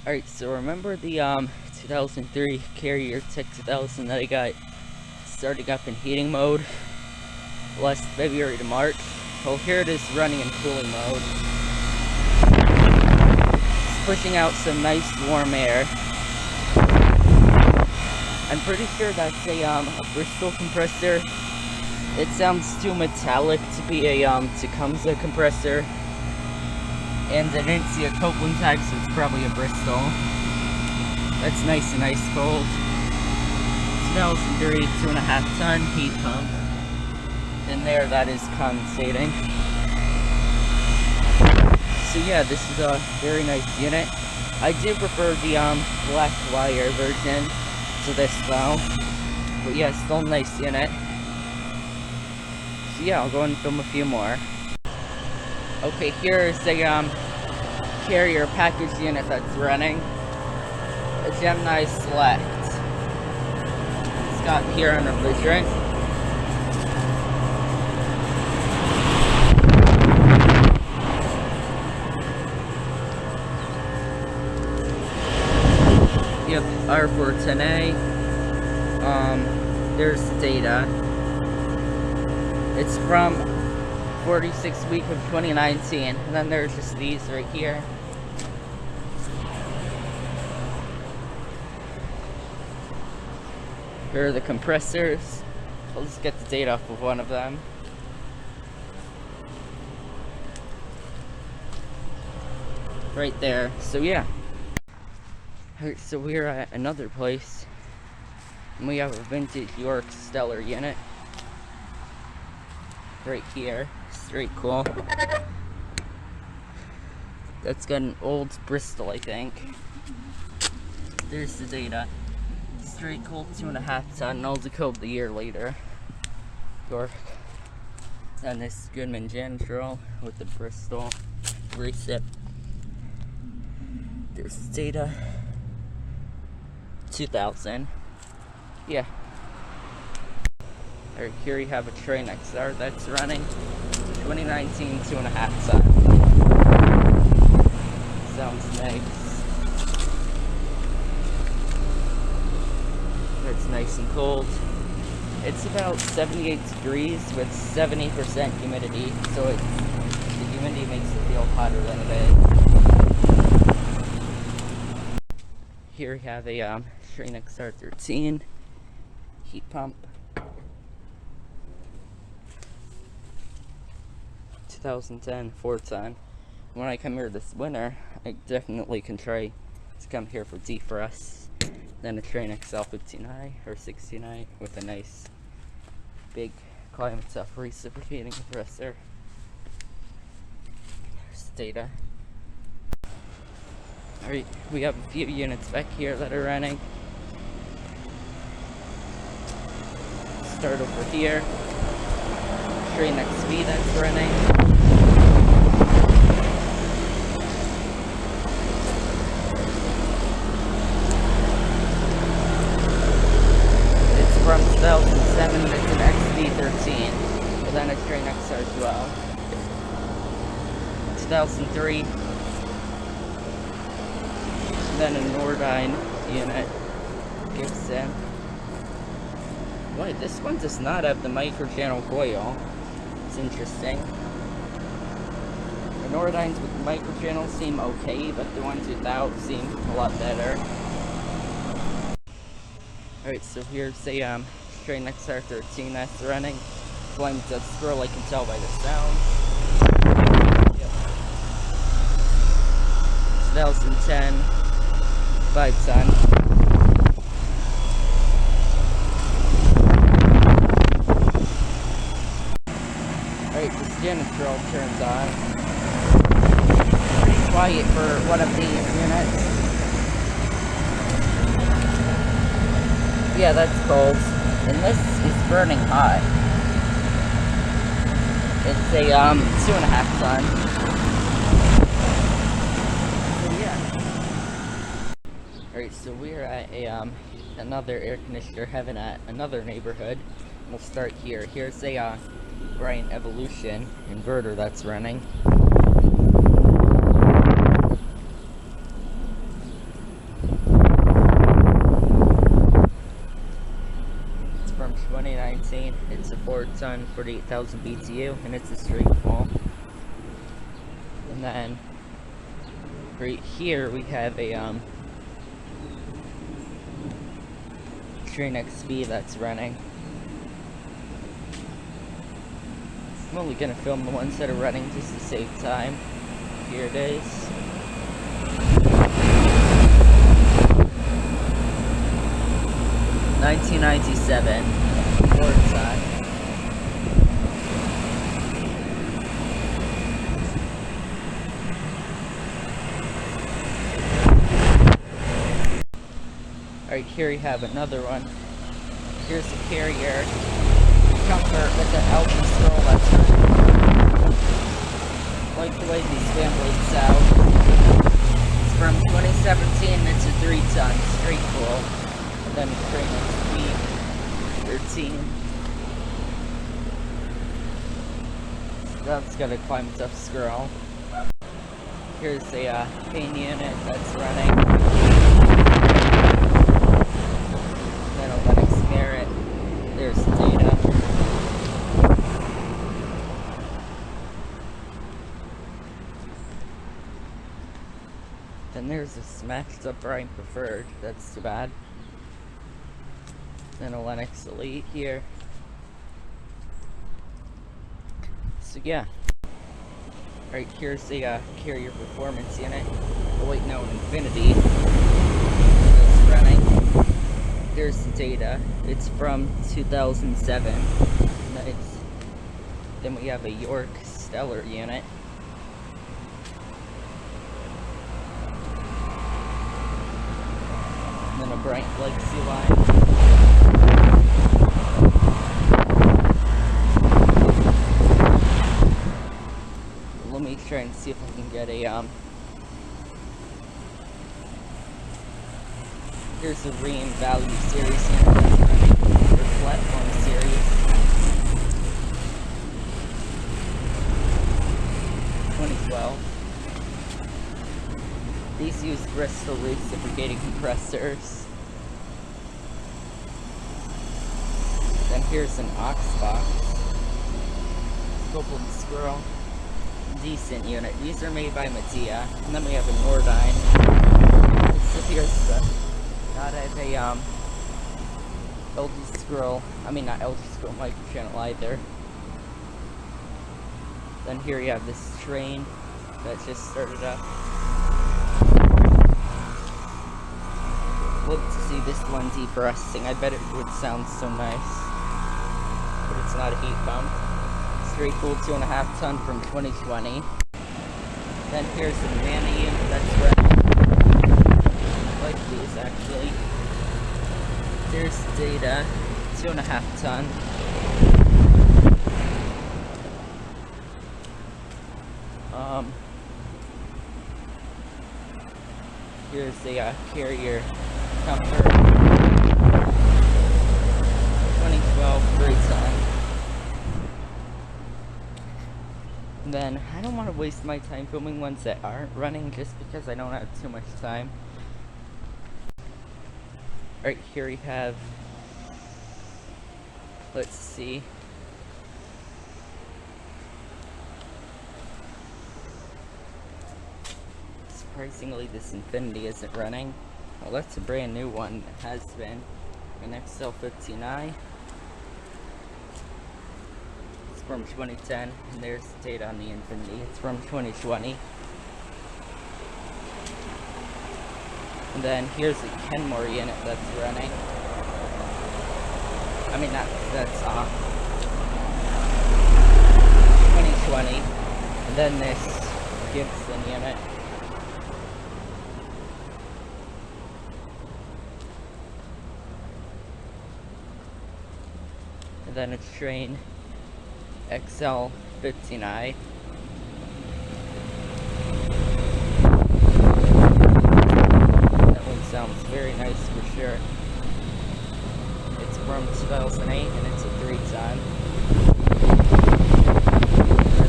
Alright, so remember the 2003 Carrier Tech 2000 that I got starting up in heating mode last February to March? Well, here it is running in cooling mode. It's pushing out some nice warm air. I'm pretty sure that's a Bristol compressor. It sounds too metallic to be a Tecumseh compressor. And I didn't see a Copeland tag, so it's probably a Bristol. That's nice and ice cold. 2003 2.5 ton heat pump. And there, that is condensating. So yeah, this is a very nice unit. I do prefer the black wire version to this though. But yeah, still a nice unit. So yeah, I'll go and film a few more. Okay, here's a Carrier package unit that's running. A Gemini Select. It's got here on refrigerant. Yep, R410A. There's the data. It's from 46th week of 2019, and then there's just these right here. Here are the compressors. I'll just get the data off of one of them. Right there. So yeah. Alright, so we're at another place, and we have a vintage York Stellar unit. Right here. It's very cool. That's got an old Bristol, I think. There's the data. Straight cold 2.5 ton, and I'll decode the year later. York. And this Goodman Jandrel with the Bristol recip. There's the data. 2000. Yeah. Alright, here you have a Train XR that's running 2019 2.5 ton. Sounds nice. It's nice and cold. It's about 78 degrees with 70% humidity, so the humidity makes it feel hotter than it is. Here we have a Train XR13 heat pump. 2010 4-ton. When I come here this winter, I definitely can try to come here for defrost. Then a Train XL59 or 69 with a nice big climate self reciprocating compressor. There's data. Alright, we have a few units back here that are running. Start over here. Train XV that's running. From 2007, it's an XV13, but then a Train XR as well. 2003, then a Nordine unit, Gibson. Wait, this one does not have the microchannel coil. It's interesting. The Nordines with the microchannel seem okay, but the ones without seem a lot better. Alright, so here's a Train XR13 that's running. Flames that Squirrel, I can tell by the sound. Yep. 2010 5-ton. Alright, this Janitrol turns on. Pretty quiet for one of these units. Yeah, that's cold. And this is burning hot. It's a 2.5 ton. So yeah. Alright, so we're at a another air conditioner heaven at another neighborhood. We'll start here. Here's a Bryant Evolution inverter that's running. 4-ton, 48,000 BTU, and it's a straight fall. And then right here we have a Train XP that's running. I'm only gonna film the ones that are running just to save time. Here it is. $19.97 4-ton. Alright, here you have another one. Here's the carrier comfort with the Orbin Squirrel that's running. Like the way these fan blades out. It's from 2017, it's a 3-ton, straight cool. And then Train XP 13. So that's got a climate up Squirrel. Here's a pane unit that's running. Then a Linux Merit. There's the data. Then there's a smashed up Brian Preferred. That's too bad. Then a Linux Elite here. So yeah. Right, here's the carrier performance unit. Oh wait, no, Infinity. That's running. Here's the data. It's from 2007. Nice. Then we have a York Stellar unit. And then a Bright Legacy line. Let me try and see if I can get a here's a Ream Value Series unit that's running, or Platform Series 2012. These use Bristol reciprocating compressors. Then here's an Oxbox Squirrel. Decent unit. These are made by Medea. And then we have a Nordine. So here's the not have a LG Squirrel. I mean not LG Squirrel microchannel either. Then here you have this train that just started up. Love to see this one depressing. I bet it would sound so nice. But it's not a heat pump. Straight cool 2.5 ton from 2020. Then here's the Mana unit that's running. I like these actually. There's data, 2.5 ton. Here's the carrier comfort. 2012 3-ton. Then I don't want to waste my time filming ones that aren't running just because I don't have too much time. Right here we have, let's see, surprisingly this Infinity isn't running. Well, that's a brand new one. It has been an XL50i. From 2010, and there's the data on the Infinity. It's from 2020. And then here's the Kenmore unit that's running. I mean, that's off. 2020. And then this Gibson unit. And then it's Train XL50i. That one sounds very nice for sure. It's from 2008 and it's a 3-ton.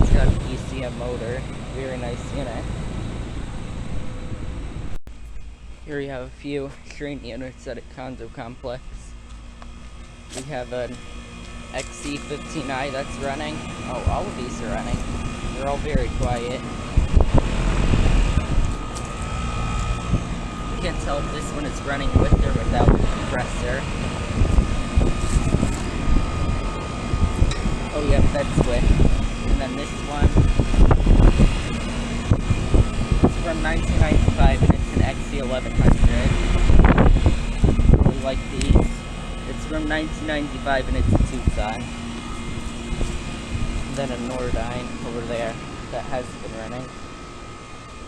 It's got an ECM motor. Very nice unit. Here we have a few train units at a condo complex. We have an XC15i that's running. Oh, all of these are running. They're all very quiet. You can't tell if this one is running with or without the compressor. Oh yeah, that's quick. And then this one, it's from 1995 and it's an XC1100. Really like these. It's from 1995 and it's a Tucson. And then a Nordine over there that has been running.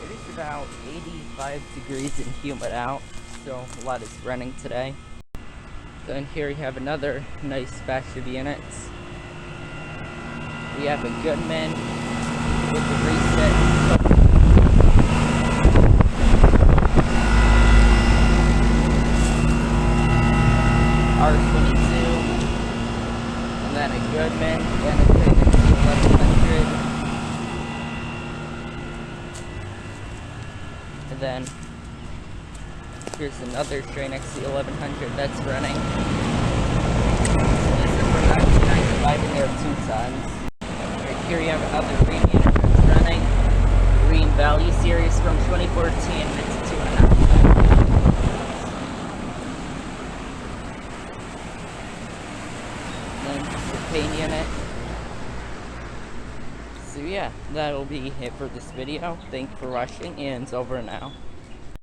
It is about 85 degrees and humid out, so a lot is running today. Then here you have another nice batch of units. We have a Goodman with the reset. R22, and then a Goodman, and a XC1100, and then here's another Strain XC1100 that's running. This is from 1995 and they're Tucsons. Right here you have another Green unit that's running. Green Valley series from 2014, and it's a 2.5 ton. Then just a paint unit. So yeah, that'll be it for this video. Thank you for watching, and it's over now.